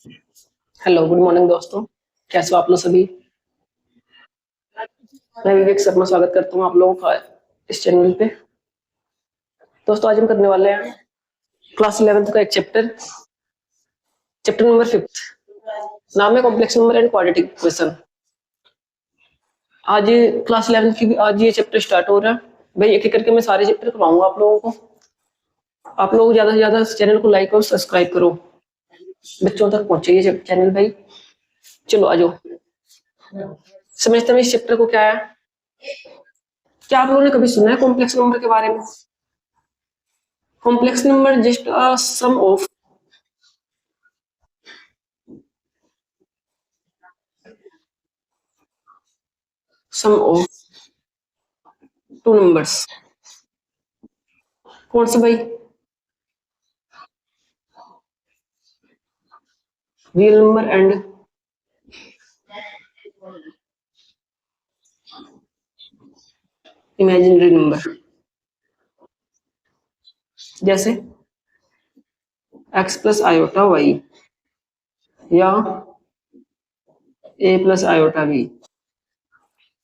Hello, good morning दोस्तों। कैसे हो आप लोग सभी? मैं विवेक शर्मा स्वागत करता हूँ आप लोगों का इस चैनल पे। दोस्तों आज हम करने वाले हैं क्लास 11th का एक चैप्टर, चैप्टर नंबर 5। नाम है complex number and quadratic equation. आज क्लास 11th की आज ये चैप्टर स्टार्ट हो रहा है। भाई एक एक करके मैं सारे चैप्टर करवाऊंगा आप लोगों को। आप लोग ज्यादा से ज्यादा चैनल को लाइक और सब्सक्राइब करो, बच्चों तक पहुंचे ये चैनल भाई। चलो आ जाओ, समझते हैं इस चैप्टर को क्या है। क्या आप लोगों ने कभी सुना है कॉम्प्लेक्स नंबर के बारे में? Complex number just a sum of two numbers. कौन से भाई? Real number and imaginary number. जैसे x प्लस आयोटा वाई या a प्लस आयोटा बी।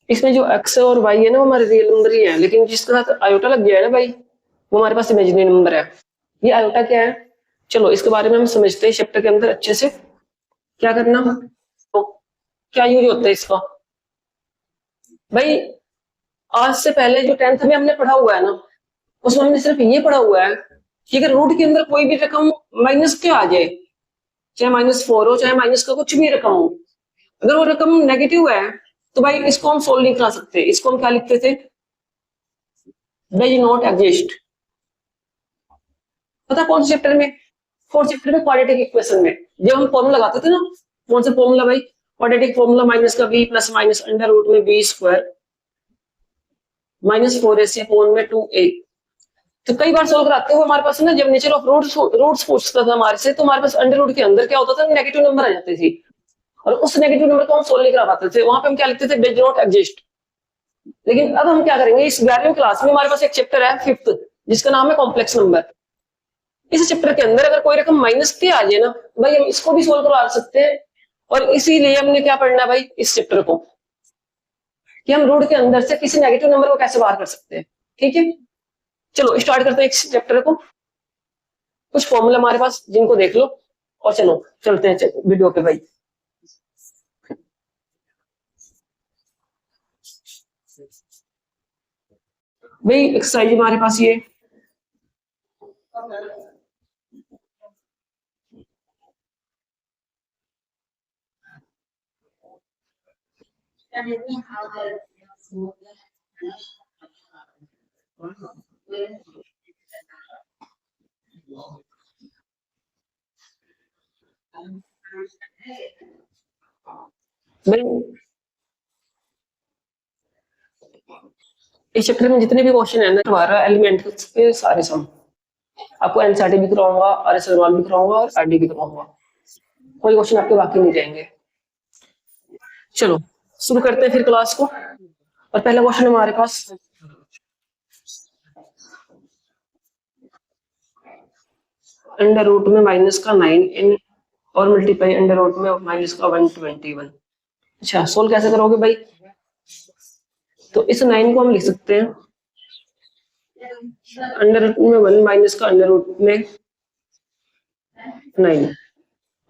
इसमें जो x और y है ना वो हमारे रियल नंबर ही है, लेकिन जिसके साथ आयोटा लग गया है ना भाई, वो हमारे पास इमेजिनरी नंबर है। ये आयोटा क्या है? चलो इसके बारे में हम समझते हैं चैप्टर के अंदर अच्छे से। क्या करना तो क्या यूज होता है इसका? भाई आज से पहले जो 10th में हमने पढ़ा हुआ है ना, उसमें हमने सिर्फ ये पढ़ा हुआ है कि अगर रूट के अंदर कोई भी रकम माइनस के आ जाए, चाहे -4 हो चाहे माइनस का कुछ भी रकम हो, अगर वो रकम नेगेटिव है तो भाई इसको हम सोल्व नहीं करा सकते। इसको हम क्या लिखते थे? Does not exist. पता कौन से चैप्टर में? फोर्थ चैप्टर में क्वाड्रेटिक इक्वेशन में। जब हम फॉर्मूला लगाते थे ना, कौन सा फॉर्मूला भाई? क्वाड्रेटिक फॉर्मूला माइनस का B plus minus under root में बी स्क्वायर -4ac अपॉन में 2a। तो कई बार सोल्व कराते हुए हमारे पास ना, जब नेचर ऑफ रूट्स पूछता था हमारे से, तो हमारे पास अंडर रूट के अंदर क्या होता था? नेगेटिव नंबर आ जाते थे, और उस नेगेटिव नंबर को हम सोल्व नहीं करा पाते थे। वहां पे हम क्या लिखते थे? Does not exist. लेकिन अब हम क्या करेंगे, इस 11वीं क्लास में हमारे पास एक चैप्टर है 5th, जिसका नाम है कॉम्प्लेक्स नंबर। इस चैप्टर के अंदर अगर कोई रकम माइनस के आ जाए ना, भाई हम इसको भी सोल्व करवा सकते हैं। और इसीलिए हमने क्या पढ़ना है भाई इस चैप्टर को, कि हम रूट के अंदर से किसी नेगेटिव नंबर को कैसे बाहर कर सकते हैं। ठीक है, चलो स्टार्ट करते हैं इस चैप्टर को। कुछ फॉर्मूला हमारे पास जिनको देख लो, और चलो चलते हैं वीडियो पे भाई। भाई एक्सरसाइज हमारे पास ये भाई, इस चैप्टर में जितने भी क्वेश्चन है ना, तुम्हारा एलिमेंट्स के सारे सम आपको एनसीईआरटी भी कराऊंगा, आरएस अग्रवाल भी कराऊंगा और आरडी भी कराऊंगा। कोई क्वेश्चन आपके बाकी नहीं रहेंगे। चलो शुरू करते हैं फिर क्लास को। और पहला क्वेश्चन हमारे पास, अंडर रूट में माइनस का 9 इन और मल्टीप्लाई अंडर रूट में माइनस का 121। अच्छा सोल्व कैसे करोगे भाई? तो इस 9 को हम लिख सकते हैं अंडर रूट में 1 माइनस का अंडर रूट में 9,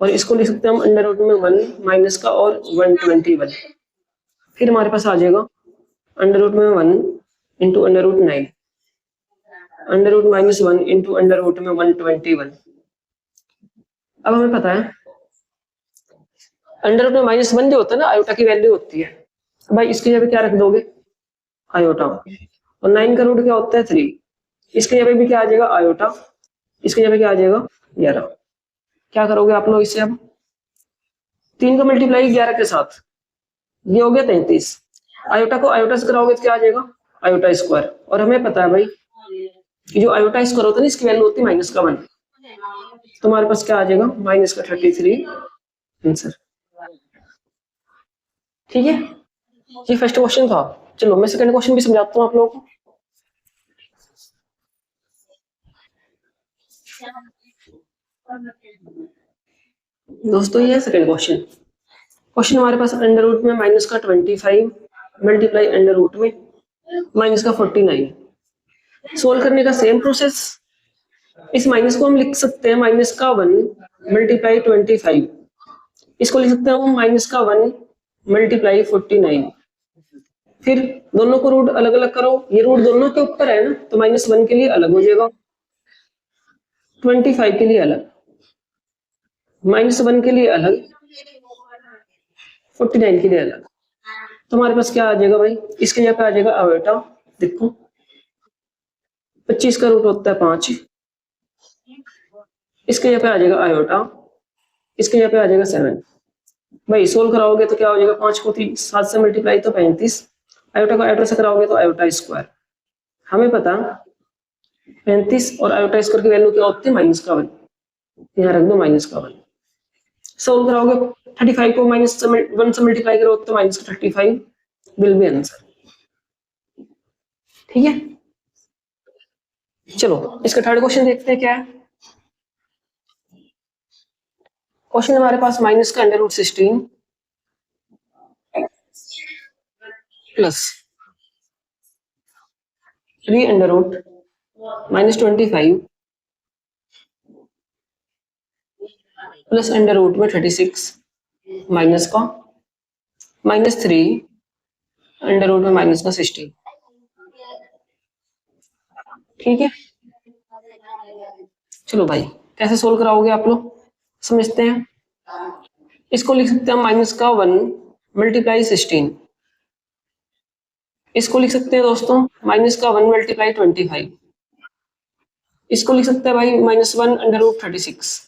और इसको लिख सकते हैं हम अंडर रूट में 1 माइनस का और 121। फिर हमारे पास आ जाएगा अंडर रूट में 1 into under root 9, under root -1 into under root में 121। अब हमें पता है अंडर रूट में -1 जो होता है ना, आयोटा की वैल्यू होती है। भाई इसकी जगह क्या रख दोगे? आयोटा। और 9 का रूट क्या होता है? 3। इसके जगह भी क्या आ जाएगा? आयोटा। इसके जगह क्या आ जाएगा? 11। क्या करोगे आप लोग इससे? अब 3 का मल्टीप्लाई 11 के साथ, ये हो गया 33। आयोटा को आयोटा से कराओगे तो क्या आ जाएगा? Iota square. और हमें पता है भाई कि जो आयोटा स्क्वायर होता है ना, इसकी वैल्यू होती है -1। तो हमारे पास क्या आ जाएगा? -33 आंसर। ठीक है, ये फर्स्ट क्वेश्चन था। चलो मैं सेकंड क्वेश्चन भी समझाता हूँ आप लोगों को। दोस्तों ये सेकंड क्वेश्चन। क्वेश्चन हमारे पास अंडर रूट में माइनस का 25 मल्टीप्लाई अंडर रूट में माइनस का 49। सोल्व करने का सेम प्रोसेस। इस माइनस को हम लिख सकते हैं माइनस का 1 मल्टीप्लाई 25। इसको लिख सकते हैं हम माइनस का 1 मल्टीप्लाई 49। फिर दोनों को रूट अलग अलग करो, ये रूट दोनों के ऊपर है ना, तो -1 के लिए अलग हो जाएगा, 25 के लिए अलग, -1 के लिए अलग, 49 के लिए अलग। तो हमारे पास क्या आ जाएगा भाई, इसके जगह पे आ जाएगा आयोटा। देखो 25 का रूट होता है 5, इसके जगह पे आ जाएगा आयोटा, इसके जगह पे आ जाएगा 7। भाई सोल्व कराओगे तो क्या हो जाएगा, 5 को 7 से मल्टीप्लाई तो 35, आयोटा को आयोटा से कराओगे तो आयोटा स्क्वायर। हमें पता 35 और आयोटा स्क्वायर की वैल्यू क्या होती है, -1। यहाँ रख दो -1। सोल्व कराओगे 35 को -1 से मल्टीप्लाई करो तो -35 विल बी आंसर। ठीक है, चलो इसका थर्ड क्वेश्चन देखते हैं क्या है। क्वेश्चन हमारे पास माइनस का under root 16 plus 3 under root -25 plus under root में 36 माइनस का -3 अंडर रूट में माइनस का 16। ठीक है, चलो भाई कैसे सोल्व कराओगे आप लोग समझते हैं। इसको लिख सकते हैं माइनस का 1 मल्टीप्लाई 16। इसको लिख सकते हैं दोस्तों माइनस का 1 मल्टीप्लाई 25। इसको लिख सकते हैं भाई -1 अंडर रूट 36।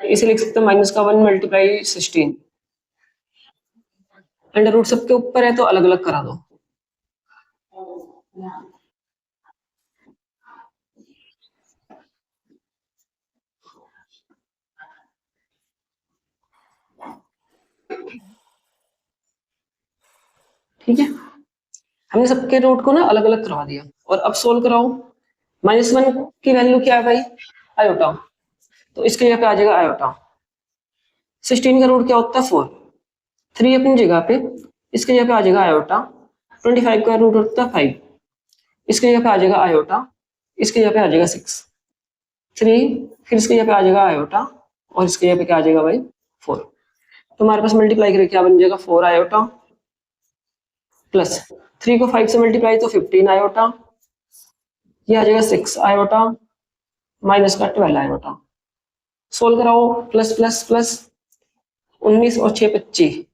इसे लिख सकते हैं माइनस का 1 मल्टीप्लाई 16। अंडर रूट सबके ऊपर है तो अलग अलग करा दो। ठीक है, हमने सबके रूट को ना अलग अलग करवा दिया और अब सोल्व कराओ। -1 की वैल्यू क्या है भाई, आयोटा, तो इसके जगह पे आ जाएगा आयोटा। 16 का रूट क्या होता है 4, 3 अपनी जगह पे, इसके जगह पे आ जाएगा आयोटा। 25 का रूट होता है 5, इसके जगह पे आ जाएगा आयोटा, इसके जगह पे आ जाएगा 6, 3, फिर इसके जगह पे आ जाएगा आयोटा और इसके जगह पे क्या आ जाएगा भाई 4। तो हमारे पास मल्टीप्लाई करके क्या बन जाएगा 4 आयोटा प्लस 3 को 5 से मल्टीप्लाई तो 15 आयोटा, ये आ जाएगा 6 आयोटा माइनस का 12 आयोटा। सोल्व कराओ, प्लस प्लस प्लस 19 और 6 25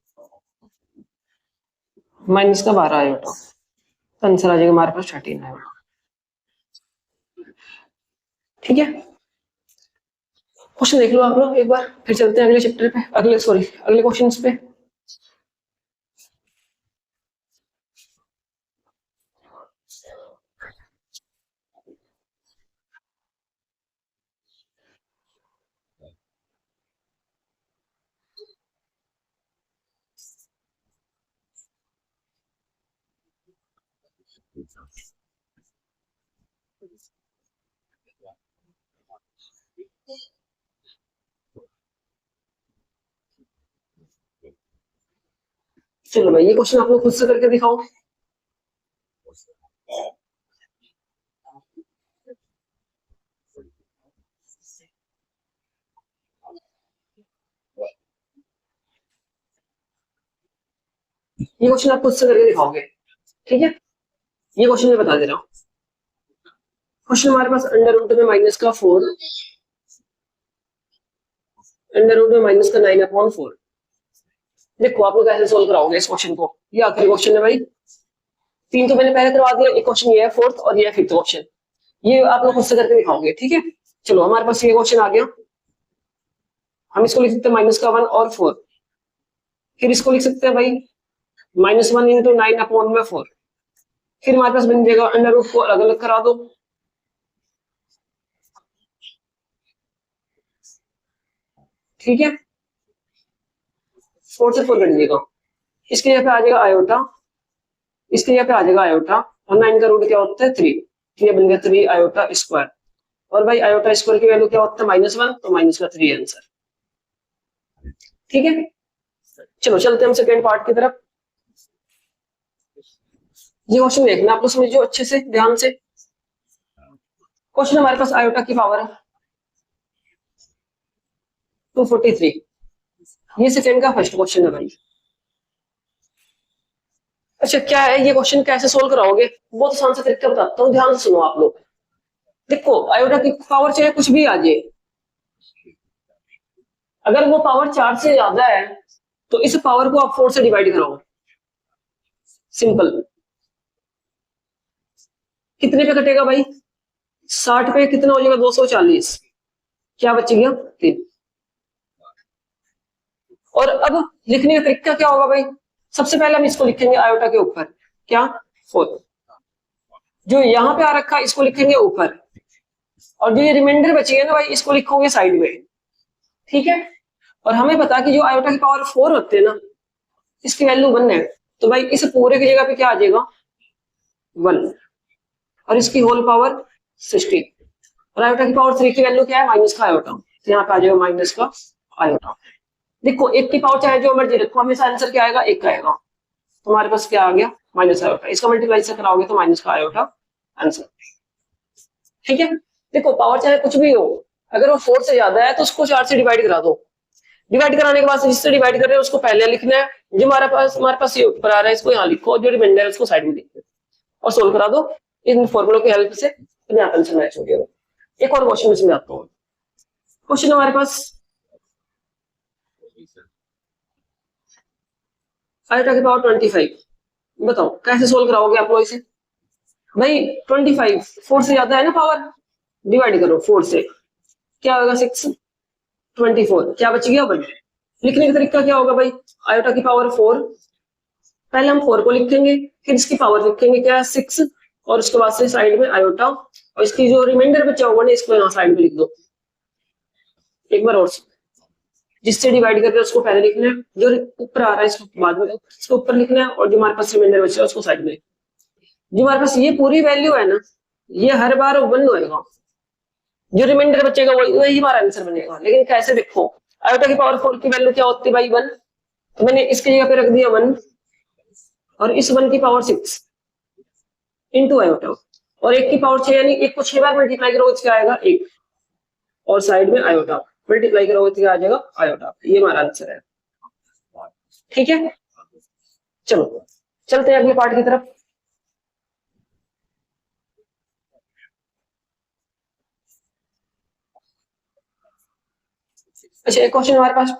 माइनस का 12 आयोटा, तो आंसर आ जाएगा हमारे पास 13 आयोटा। ठीक है, क्वेश्चन देख लो आप लोग एक बार, फिर चलते हैं अगले चैप्टर पे, अगले क्वेश्चंस पे। चलो भाई ये क्वेश्चन आप लोग खुद से करके दिखाओ। ये क्वेश्चन आप खुद से करके दिखाओगे, ठीक है, ये क्वेश्चन मैं बता दे रहा हूँ। क्वेश्चन हमारे पास अंडर रूट में माइनस का 4, अंडर रूट में माइनस का 9/4। देखो आप लोग कैसे सोल्व कराओगे इस क्वेश्चन को, ये आखिरी क्वेश्चन है भाई। 3 तो मैंने पहले करवा दिया, एक क्वेश्चन ये है फोर्थ और ये है फिफ्थ क्वेश्चन, ये आप लोग खुद से करके दिखाओगे। ठीक है, चलो हमारे पास ये क्वेश्चन आ गया, हम इसको लिख सकते हैं माइनस का 1 और 4। फिर इसको लिख सकते हैं भाई -1 इंटू 9/4। फिर हमारे पास बन जाएगा अंडर रूट को अलग अलग करा दो। ठीक है, 4 से 4 बन जाएगा, इसके जगह पे आ जाएगा आयोटा, इसके जगह पे आ जाएगा आयोटा, और 9 का रूट क्या होता है 3, ये बन गया 3 आयोटा स्क्वायर। और भाई आयोटा स्क्वायर की वैल्यू क्या होता है -1, तो माइनस का 3 आंसर। ठीक है, चलो चलते हैं हम सेकेंड पार्ट की तरफ। ये क्वेश्चन देखना आप लोग समझो अच्छे से ध्यान से। क्वेश्चन हमारे पास आयोटा की पावर है 243। ये सेकेंड का फर्स्ट क्वेश्चन है भाई। अच्छा क्या है ये क्वेश्चन, कैसे सोल्व कराओगे? बहुत आसान सा तरीका बताता हूँ, ध्यान से सुनो आप लोग। देखो आयोटा की पावर चाहे कुछ भी आ जाए, अगर वो पावर 4 से ज्यादा है तो इस पावर को आप 4 से डिवाइड कराओ। सिंपल। कितने पे कटेगा भाई? 60 पे कितना हो जाएगा? 240। क्या बच गया? 3। और अब लिखने का तरीका क्या होगा भाई? सबसे पहले हम इसको लिखेंगे आयोटा के ऊपर, क्या? 4। जो यहाँ पे आ रखा है इसको लिखेंगे ऊपर, और जो ये रिमाइंडर बची है ना भाई, इसको लिखोगे साइड में। ठीक है, और हमें पता कि जो आयोटा की पावर 4 होते हैं ना, इसकी वैल्यू 1 है, तो भाई इस पूरे की जगह पे क्या आ जाएगा? 1। और इसकी होल पावर 60। और आयोटा की पावर 3 की वैल्यू क्या है? माइनस का आयोटा, तो यहाँ पे आ जाएगा माइनस का आयोटा। देखो एक की पावर चाहे जो मर्जी रखो, हमेशा आंसर क्या आएगा? 1 का आएगा। तुम्हारे पास क्या आ गया? Minus iota. इसका मल्टीप्लाई से कराओगे तो माइनस का आयोटा आंसर। ठीक है, देखो पावर चाहे कुछ भी हो, अगर वो 4 से ज्यादा है तो उसको 4 से डिवाइड करा दो। डिवाइड कराने के बाद जिससे डिवाइड कर रहे हैं उसको पहले लिखना है। जो हमारे पास ये ऊपर आ रहा है इसको यहाँ लिखो, जो रिमाइंडर है उसको साइड में लिखो और सोल्व करा दो इन फॉर्मूलों की हेल्प से। तो यहाँ आंसर मैच हो गया। एक और क्वेश्चन इसमें आता हूँ। क्वेश्चन हमारे पास आयोटा की पावर 25। बताओ कैसे सोल्व कराओगे आप लोग इसे? भाई 25 4 से ज्यादा है ना पावर, डिवाइड करो 4 से, क्या होगा? 6। 24 क्या बच गया? 1। लिखने का तरीका क्या होगा भाई? आयोटा की पावर 4, पहले हम 4 को लिखेंगे, फिर इसकी पावर लिखेंगे क्या है? 6, और उसके बाद से साइड में आयोटा, और इसकी जो रिमाइंडर बचा होगा ना इसको यहाँ साइड में लिख दो। एक बार और जिससे डिवाइड कर रहे हैं उसको पहले लिखना है, जो ऊपर आ रहा है इसको बाद में, इसको ऊपर लिखना है, और जो हमारे पास रिमाइंडर बचा है उसको साइड में। जो हमारे पास ये पूरी वैल्यू है ना, ये हर बार 1 होएगा, जो रिमाइंडर बचेगा वही हमारा आंसर बनेगा। लेकिन कैसे? देखो आयोटा की पावर 4 की वैल्यू क्या होती है भाई? 1। तो मैंने इसकी जगह पे रख दिया 1, और इस 1 की पावर 6 इंटू आयोटा, और 1 की पावर 6, यानी 1 को 6 बार मल्टीप्लाई करोगे तो क्या आएगा? 1, और साइड में आयोटा मल्टीप्लाई करोगे तो क्या आ जाएगा? आयोटा। ये हमारा आंसर है। ठीक है, चलो चलते हैं अगले पार्ट की तरफ। अच्छा एक क्वेश्चन हमारे पास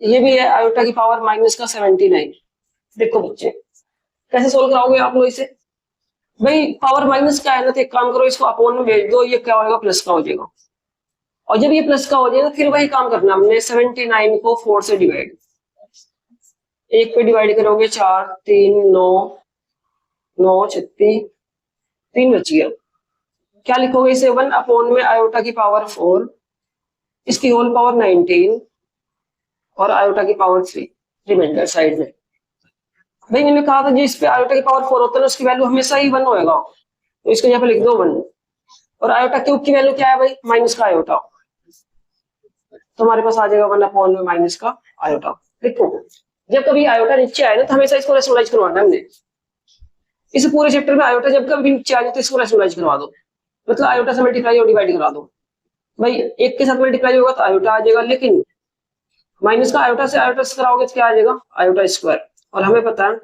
ये भी है, आयोटा की पावर माइनस का 79। देखो बच्चे कैसे सोल्व कराओगे आप लोग इसे? भाई पावर माइनस का है ना, तो एक काम करो, इसको अपोन में भेज दो, ये क्या होगा? प्लस का हो जाएगा। और जब ये प्लस का हो जाएगा फिर वही काम करना हमने, 79 को 4 से डिवाइड, 1 पे डिवाइड करोगे 4, 3, 9, 9 36, 3 बच गया। क्या लिखोगे इसे? 1 अपोन में आयोटा की पावर 4, इसकी होल पावर 19, और आयोटा की पावर 3 रिमाइंडर साइड में। भाई मैंने कहा था जिस पे आयोटा की पावर 4 होता है ना उसकी वैल्यू हमेशा ही 1 होएगा, तो इसको यहाँ पे लिख दो 1। और आयोटा क्यूब की वैल्यू क्या है भाई? माइनस का आयोटा, तो हमारे पास आ जाएगा 1 अपॉन में माइनस का आयोटा। देखो जब कभी आयोटा नीचे आए ना तो हमेशा इसको रेशनलाइज करवाना है हमने। इस पूरे चैप्टर में आयोटा जब कभी नीचे आ जाए तो इसको रेशनलाइज करवा दो, मतलब आयोटा से मल्टीप्लाई और डिवाइड करा दो। भाई 1 के साथ मल्टीप्लाई होगा तो आयोटा आ जाएगा, लेकिन माइनस का आयोटा से आयोटा से कराओगे तो क्या आ जाएगा? Iota square. और हमें पता है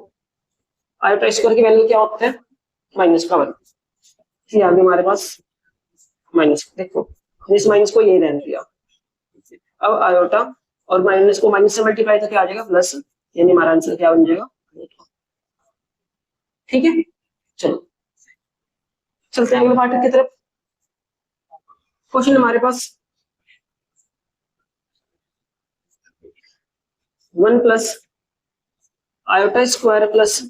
आयोटा स्क्वायर की वैल्यू क्या होता है? माइनस का 1। फिर आगे हमारे पास माइनस, देखो इस माइनस को यही रहने दिया। अब आयोटा और माइनस को माइनस से मल्टीप्लाई तो क्या आ जाएगा? प्लस, यानी हमारा आंसर क्या बन जाएगा? ठीक है, चलो चलते हैं अगले पार्ट की तरफ। क्वेश्चन हमारे पास 1 plus iota square plus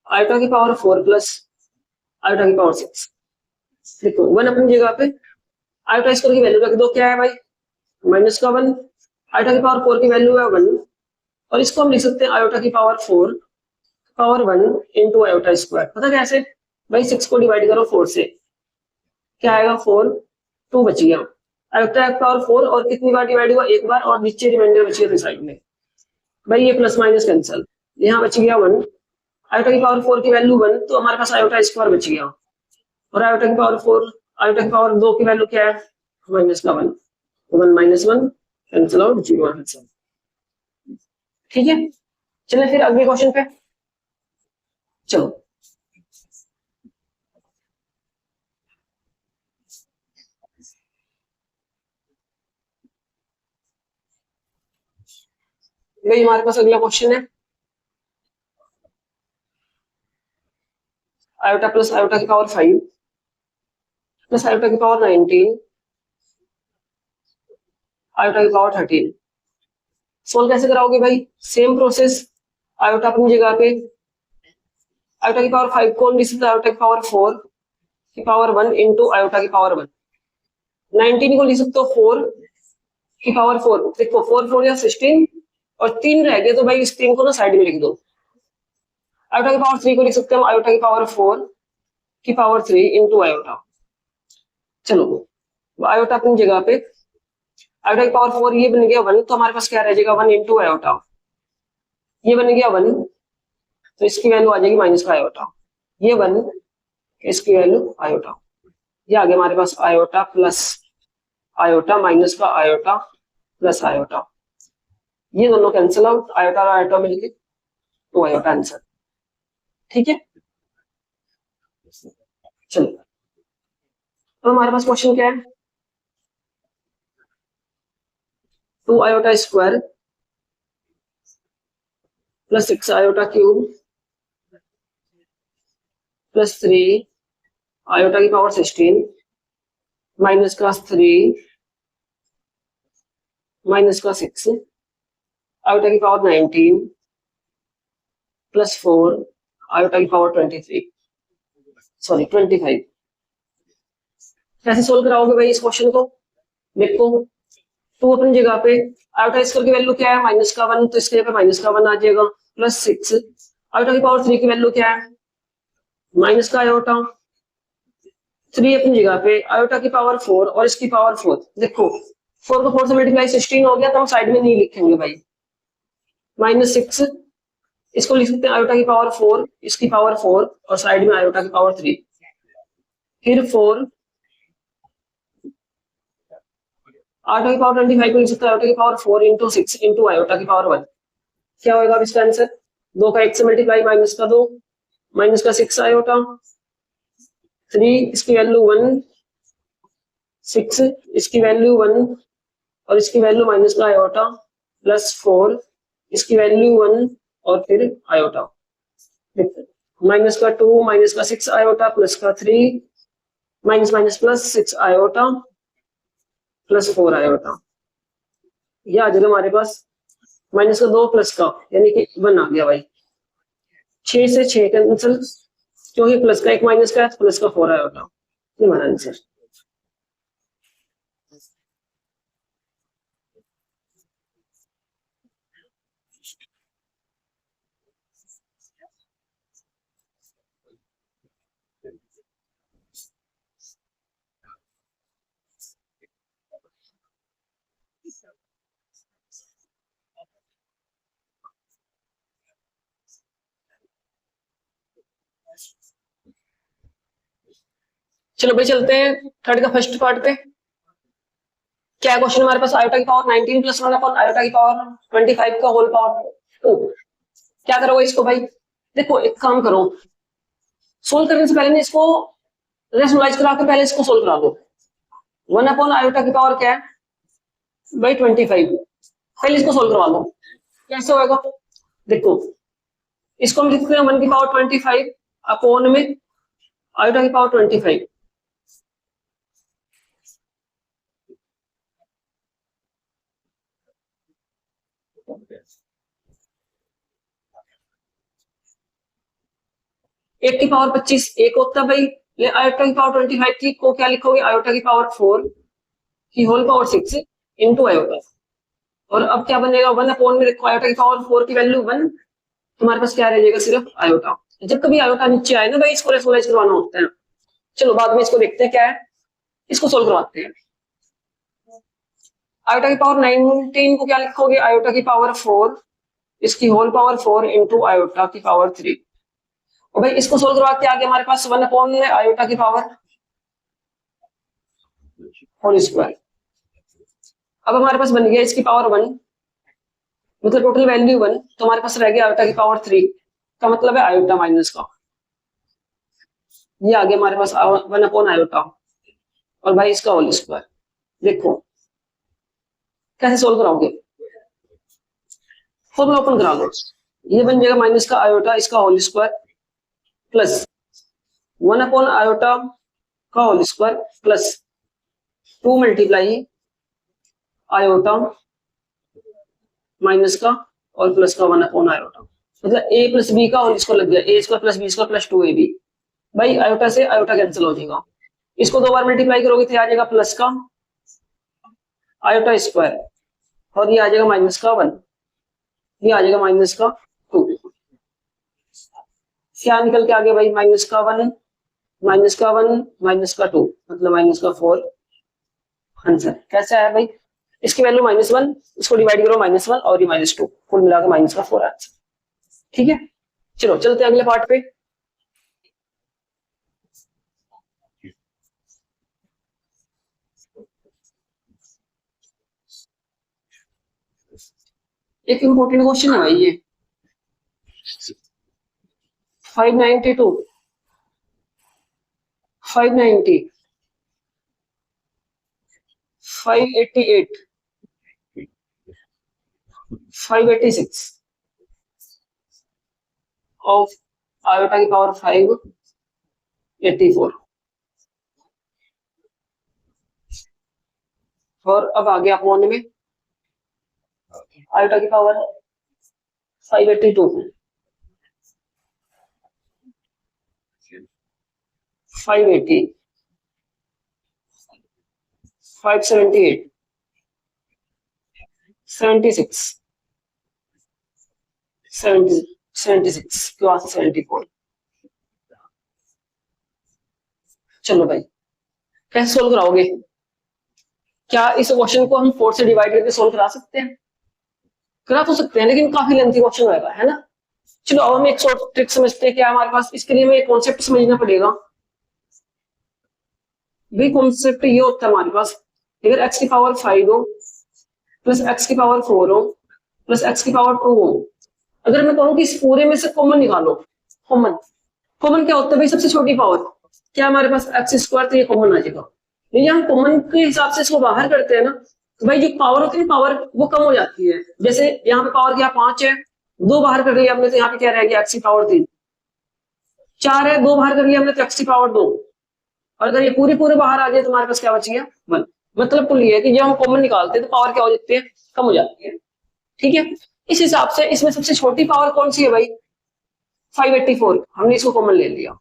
iota की पावर 4 प्लस आयोटा की पावर 6। देखो 1 अपनी जगह पे, आयोटा स्क्वायर की वैल्यू रख दो, क्या है भाई? माइनस का 1, आयोटा की पावर 4 की वैल्यू है 1, और इसको हम लिख सकते हैं आयोटा की power 4 power 1 into iota square. पता कैसे? भाई 6 को डिवाइड करो 4 से, क्या आएगा? 4, 2 बच गया। आयोटा की पावर 4 और कितनी बार डिवाइड हुआ, एक बार, और नीचे रिमाइंडर बची है साइड में। भाई ये प्लस माइनस कैंसिल, यहाँ बच गया 1, आयोटा की पावर 4 की वैल्यू 1, तो हमारे पास आयोटा स्क्वायर बच गया, और आयोटा की पावर 4, आयोटा की पावर 2 की वैल्यू क्या है, माइनस का 1, 1 माइनस 1 कैंसिल आउट, 0 आंसर। ठीक है, चलिए फिर अगले क्वेश्चन पे चलो। भाई हमारे पास अगला क्वेश्चन है, आयोटा प्लस आयोटा की पावर 5 प्लस आयोटा की पावर 19 आयोटा की पावर 13। सोल्व कैसे कराओगे भाई, सेम प्रोसेस, आयोटा अपनी जगह पे, आयोटा की पावर 5 को लिख सकते आयोटा की पावर 4 की पावर 1 इंटू आयोटा की पावर 1, 19 को लिख सकते हो 4 की पावर 4, देखो 4 4 या 16, और 3 रह गए, तो भाई इस 3 को ना साइड में लिख दो। आयोटा की पावर 3 को लिख सकते हो आयोटा की पावर 4 की पावर 3 इंटू आयोटा। चलो आयोटा अपनी जगह पे, आयोटा की पावर 4 ये बन गया 1, तो हमारे पास क्या रह जाएगा 1 इंटू आयोटा, ये बन गया 1, तो इसकी वैल्यू आ जाएगी माइनस का आयोटा, ये 1, इसकी वैल्यू आयोटा, ये आ गया हमारे पास आयोटा प्लस आयोटा माइनस का आयोटा प्लस आयोटा, ये दोनों कैंसिल आउट, आयोटा और आयोटा मिलके तो आयोटा आंसर। ठीक है, चलो तो हमारे पास क्वेश्चन क्या है, 2 iota square plus 6 iota cube plus 3 iota की पावर 16 माइनस का 3 माइनस का 6 आयोटा की पावर 19 प्लस 4 आयोटा की पावर 23, सॉरी 25। कैसे सोल्व कराओगे भाई इस क्वेश्चन को, देखो 2 अपनी जगह पे, आयोटा स्क्वायर की वैल्यू क्या है माइनस का 1, तो इसके जगह पे माइनस का 1 आ जाएगा, प्लस 6 आयोटा की पावर 3 की वैल्यू क्या है माइनस का आयोटा, 3 अपनी जगह पे, आयोटा की पावर 4 और इसकी पावर 4, देखो 4 को 4 से मल्टीप्लाई 16 हो गया, तो हम साइड में नहीं लिखेंगे भाई, माइनस 6, इसको लिख सकते हैं आयोटा की पावर 4 इसकी पावर 4 और साइड में आयोटा की पावर 3, फिर 4 आयोटा की पावर 25 को लिख सकते हैं आयोटा की पावर 4 इंटू 6 इंटू आयोटा की पावर 1, क्या होगा अब इसका आंसर, 2 का 1 से मल्टीप्लाई माइनस का 2 माइनस का 6 आयोटा, 3 इसकी वैल्यू 1, 6 इसकी वैल्यू 1 और इसकी वैल्यू माइनस का आयोटा, प्लस 4 इसकी वैल्यू 1 और फिर आयोटा, माइनस का 2 माइनस का 6 आयोटा प्लस का 3 minus minus plus 6 iota plus 4 iota, ये आ जाएगा हमारे पास माइनस का 2 प्लस का यानी कि 1 आ गया भाई, 6 से 6 कैंसिल, क्योंकि प्लस का 1 माइनस का प्लस का 4 आयोटा, ये हमारा आंसर। चलो भाई चलते हैं थर्ड का फर्स्ट पार्ट पे, क्या क्वेश्चन हमारे पास, आयोटा की पावर 19 प्लस 1 अपॉन आयोटा की पावर 25 का होल पावर 2, क्या करोगे इसको भाई, देखो एक काम करो, सोल्व करने से पहले ना इसको रेशनलाइज करा के पहले इसको सोल्व करा दो, 1 अपॉन आयोटा की पावर क्या है भाई 25, पहले इसको सोल्व करवा लो, कैसे होगा, देखो इसको हम लिखते हैं 1 की पावर 25 अपॉन में आयोटा की पावर 25, एक की पावर 25 एक होता है भाई, ये आयोटा की पावर 25 की को क्या लिखोगे आयोटा की पावर 4 की होल पावर 6 इंटू आयोटा, और अब क्या बनेगा 1 अपॉन में देखो आयोटा की पावर 4 की वैल्यू 1, तुम्हारे पास क्या रह जाएगा सिर्फ आयोटा, जब कभी आयोटा नीचे आए ना भाई इसको रेशनलाइज करवाना होता है, चलो बाद में इसको देखते हैं क्या है, इसको सोल्व करवाते हैं। आयोटा की पावर 19 को क्या लिखोगे, आयोटा की पावर 4, इसकी होल पावर 4 इंटू आयोटा की पावर 3। और भाई इसको सोल्व करवा के आगे हमारे पास 1 अपॉन आयोटा की पावर होल स्क्वायर। अब हमारे पास बन गया इसकी पावर 1, मतलब टोटल वैल्यू 1, तो हमारे पास रह गया आयोटा की पावर 3 का मतलब है आयोटा माइनस का, ये आ गया हमारे पास 1 अपॉन आयोटा और भाई इसका होल स्क्वायर। देखो कैसे सोल्व कराओगे, फॉर्मूला ओपन करा लो, ये बन जाएगा माइनस का आयोटा इसका whole square plus 1 upon iota का whole square plus 2 multiply iota minus का और प्लस का 1 अपॉन आयोटा, मतलब a प्लस बी का होल स्क्वायर लग गया, A square plus B square plus 2ab। भाई आयोटा से आयोटा कैंसिल हो जाएगा, इसको 2 बार मल्टीप्लाई करोगे तो आ जाएगा प्लस का आयोटा स्क्वायर और ये आ जाएगा माइनस का 1, ये आ जाएगा माइनस का 2। क्या निकल के आ गया भाई, माइनस का 1 माइनस का 1 माइनस का 2 मतलब माइनस का 4 आंसर। कैसे आया भाई, इसकी वैल्यू -1, इसको डिवाइड करो -1 और ये -2, कुल मिलाकर माइनस का 4 आंसर। ठीक है, चलो चलते हैं अगले पार्ट पे। एक इंपॉर्टेंट क्वेश्चन है भाई ये 592 590 588 586 ऑफ आयोटा की पावर 584। और अब आ गया अपॉन में आयोटा की पावर 582 580 578 76 76 के बाद 74। चलो भाई कैसे सोल्व कराओगे, क्या इस क्वेश्चन को हम 4 से डिवाइड करके सोल्व करा सकते हैं, करा तो सकते हैं लेकिन काफी लेंथी क्वेश्चन होगा, है ना। चलो अब हम एक शॉर्ट ट्रिक समझते हैं क्या हमारे पास, इसके लिए हमें एक कॉन्सेप्ट समझना पड़ेगा। भाई कॉन्सेप्ट ये होता है हमारे पास, अगर x की पावर 5 हो प्लस x की पावर 4 हो प्लस x की पावर 2 हो, अगर मैं कहूँ कि इस पूरे में से कॉमन निकालो, कॉमन कॉमन क्या होता है भाई, सबसे छोटी पावर, क्या हमारे पास एक्स स्क्वायर, तो ये कॉमन आ जाएगा। ये हम कॉमन के हिसाब से इसको बाहर करते हैं ना, तो भाई जो पावर होती है पावर वो कम हो जाती है। जैसे यहाँ पे पावर क्या 5 है, 2 बाहर कर लिया हमने तो यहाँ पे क्या रह गया एक्स की पावर 3, 4 है 2 बाहर कर लिया हमने तो एक्स की पावर 2, और अगर ये पूरे पूरे बाहर आ जाए तो हमारे पास क्या बच गया 1। मतलब कुल ये है कि जब हम कॉमन निकालते हैं तो पावर क्या हो जाती है, कम हो जाती है। ठीक है, इस हिसाब से इसमें सबसे छोटी पावर कौन सी है भाई, 584, हमने इसको कॉमन ले लिया।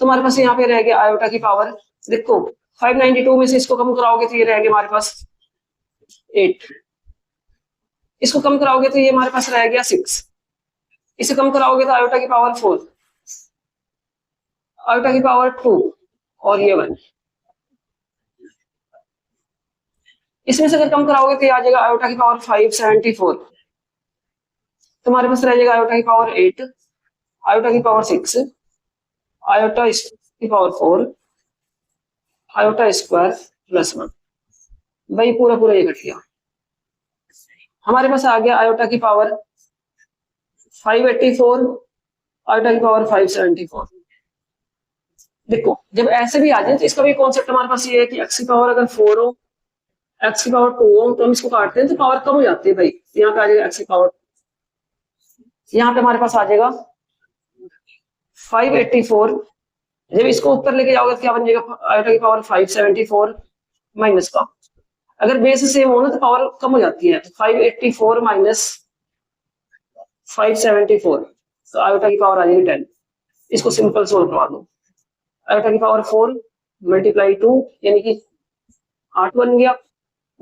तो हमारे पास यहाँ पे रह गया आयोटा की पावर, देखो 592 में से इसको कम कराओगे तो ये रह गया हमारे पास 8, इसको कम कराओगे तो ये हमारे पास रह गया 6, इसे कम कराओगे तो आयोटा की पावर 4, आयोटा की पावर 2 और ये 1। इसमें से अगर कम कराओगे तो ये आ जाएगा आयोटा की पावर 574, तो हमारे पास रह जाएगा आयोटा की पावर 8, आयोटा की पावर 6, आयोटा की पावर 4, आयोटा स्क्वायर प्लस 1। भाई पूरा पूरा ये कट गया, हमारे पास आ गया आयोटा की पावर 584, आयोटा की पावर 574। देखो जब ऐसे भी आ जाए तो इसका भी कॉन्सेप्ट हमारे पास ये है कि x की पावर अगर 4 हो, x की पावर 2 हो, तो हम इसको काटते हैं तो पावर कम हो जाती है भाई। यहाँ पे आ जाएगा x की पावर, यहाँ पे हमारे पास आ जाएगा 584, जब इसको ऊपर लेके जाओगे तो क्या बन जाएगा, आयोटा की पावर 574 माइनस का, अगर बेस सेम हो ना तो पावर कम हो जाती है, 584 माइनस 574, तो आयोटा की पावर आ जाएगी 10। इसको सिंपल सोल्व करवा दो, आयोटा की पावर 4 मल्टीप्लाई 2 यानी कि 8 बन गया,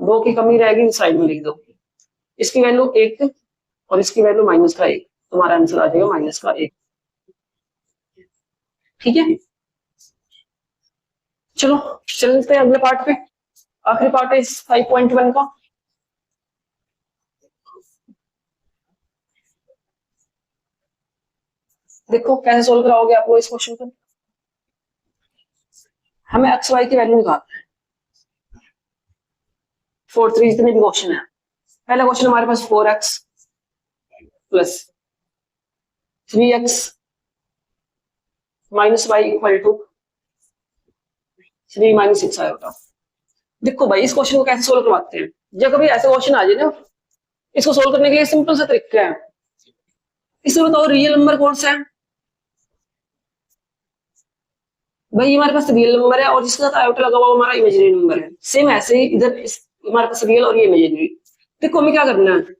2 की कमी रहेगी साइड में लिख दो, इसकी वैल्यू 1 और इसकी वैल्यू -1, तुम्हारा आंसर आ जाएगा -1। ठीक है, चलो चलते हैं अगले पार्ट पे। आखिरी पार्ट है इस 5.1 का। देखो कैसे सोल्व कराओगे आप लोग इस क्वेश्चन को। हमें एक्स वाई की वैल्यू निकालना है। 4 3 जितने भी क्वेश्चन है। पहला क्वेश्चन हमारे पास 4x plus 3x minus Y equal to 3 minus 6 आएगा। देखो भाई इस क्वेश्चन को कैसे सोल्व करवाते हैं। जब कभी ऐसे क्वेश्चन आ जाए ना, इसको सोल्व करने के लिए सिंपल सा तरीका है। इसमें बताओ रियल नंबर कौन सा है। भाई हमारे पास रियल नंबर है और जिसके साथ आयोटा लगा हुआ हमारा इमेजिनरी नंबर है। सेम ऐसे ही इधर हमारे पास रियल और ये इमेजिनरी। देखो हमें क्या करना है,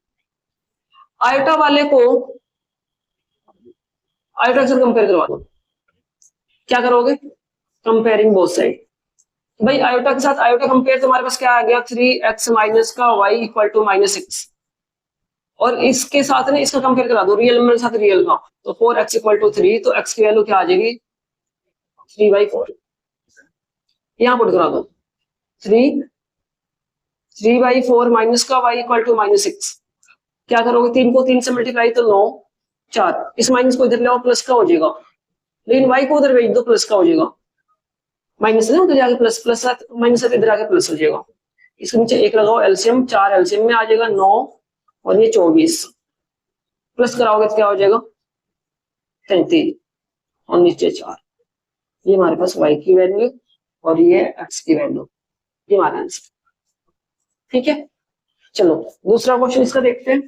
आयोटा वाले को आयोटा के साथ कंपेयर करवा दो। क्या करोगे, कंपेयरिंग बोथ साइड। भाई आयोटा के साथ आयोटा कंपेयर तो हमारे पास क्या आ गया, 3x माइनस का y इक्वल टू -6। और इसके साथ ना इसका कंपेयर करा दो रियल नंबर के साथ रियल का, तो 4x इक्वल टू 3, तो x की वैल्यू क्या आ जाएगी 3/4। यहाँ पुट करा दो 3/4 माइनस का y इक्वल टू -6। क्या करोगे, 3 को 3 से मल्टीप्लाई तो 9 4, इस माइनस को इधर ले आओ प्लस का हो जाएगा, लेकिन y को उधर भेज दो प्लस का हो जाएगा। माइनस है उधर जाके प्लस, प्लस माइनस इधर आके प्लस हो जाएगा। इसके नीचे एक लगाओ एलसीएम, 4 एलसीएम में आ जाएगा 9 और ये 24, प्लस कराओगे तो क्या हो जाएगा 33 और नीचे 4। ये हमारे पास y की वैल्यू और ये x की वैल्यू, ये हमारा आंसर। ठीक है, चलो दूसरा क्वेश्चन इसका देखते हैं।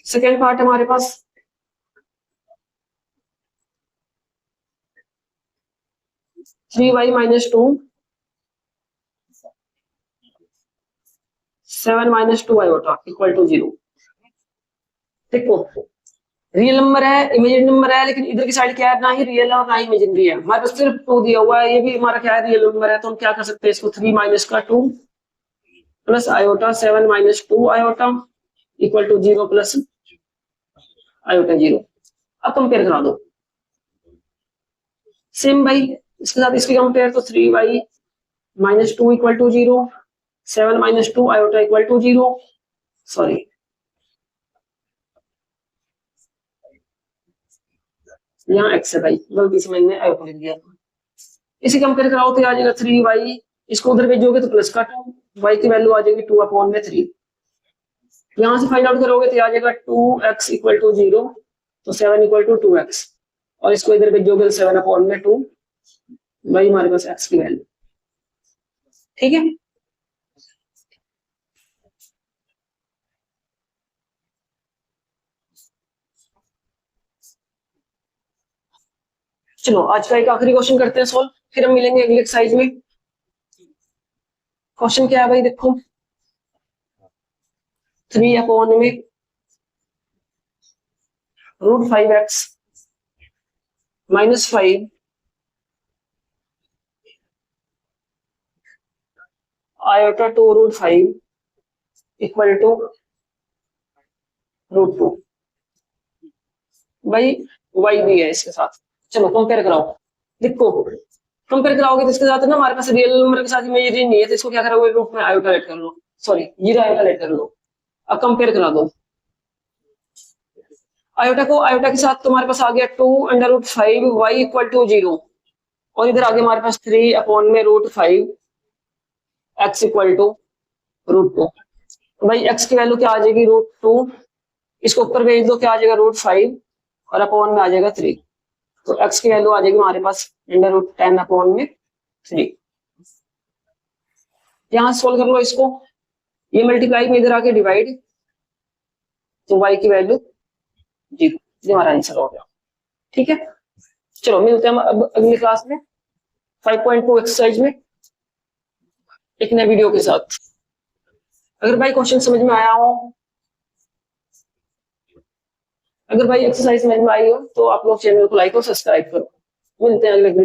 सेकेंड पार्ट हमारे पास 3y minus 2 7 minus 2 iota equal to 0। देखो रियल नंबर है इमेजिनरी नंबर है, लेकिन इधर की साइड क्या है, ना ही रियल है और ना ही इमेजिनरी है। हमारे पास सिर्फ 2 दिया हुआ है, ये भी हमारा क्या है रियल नंबर है। तो हम क्या कर सकते हैं इसको, 3 माइनस का 2 plus iota 7 minus 2 iota equal to 0 plus iota 0। अब कंपेयर करा दो सेम भाई, इसके साथ इसकी कंपेयर, तो 3y minus 2 equal to 0, 7 minus 2 iota equal to 0, sorry यहाँ x है भाई, गलती से मैंने आयोटा लिख दिया। इसी कंपेयर कराओ तो आ जाएगा 3y, इसको उधर भेजोगे तो प्लस का 2, y की वैल्यू आ जाएगी 2/3। यहां से फाइंड आउट करोगे तो आ जाएगा 2x इक्वल टू 0, तो 7 इक्वल टू 2x, और इसको इधर भेजोगे तो 7/2, वही हमारे पास x की वैल्यू। ठीक है, चलो आज का एक आखिरी क्वेश्चन करते हैं सोल्व, फिर हम मिलेंगे अगले एक्सरसाइज में। क्वेश्चन क्या है भाई, देखो 3 में √5x minus 5 iota 2√5 equal to √2। भाई y भी है इसके साथ, चलो कंपेयर कराओ। देखो कंपेयर कराओगे तो इसके साथ ना हमारे पास रियल नंबर के साथ इमेजिनरी नहीं है, तो इसको क्या करोगे रूट में आयोटा लेट कर लो, सॉरी 0 आयोटा लेट कर लो। अब कंपेयर करा दो आयोटा को, आयोटा के साथ तुम्हारे पास आ गया 2√5 y इक्वल टू 0, और इधर आगे हमारे पास 3/√5 x इक्वल टू √2। भाई x की वैल्यू क्या आ जाएगी √2, इसको ऊपर भेज दो क्या आ जाएगा √5 और अपॉन में आ जाएगा 3, तो x की वैल्यू आ जाएगी हमारे पास √10/3। यहां सोल्व कर लो इसको, ये मल्टीप्लाई में इधर आके डिवाइड, तो y की वैल्यू 0, ये हमारा आंसर हो गया। ठीक है, चलो मिलते हैं अब अगली क्लास में 5.2 एक्सरसाइज में एक नए वीडियो के साथ। अगर भाई क्वेश्चन समझ में आया हो, अगर भाई एक्सरसाइज समझ में आई हो तो आप लोग चैनल को लाइक और सब्सक्राइब करो। मिलते हैं अगले वीडियो।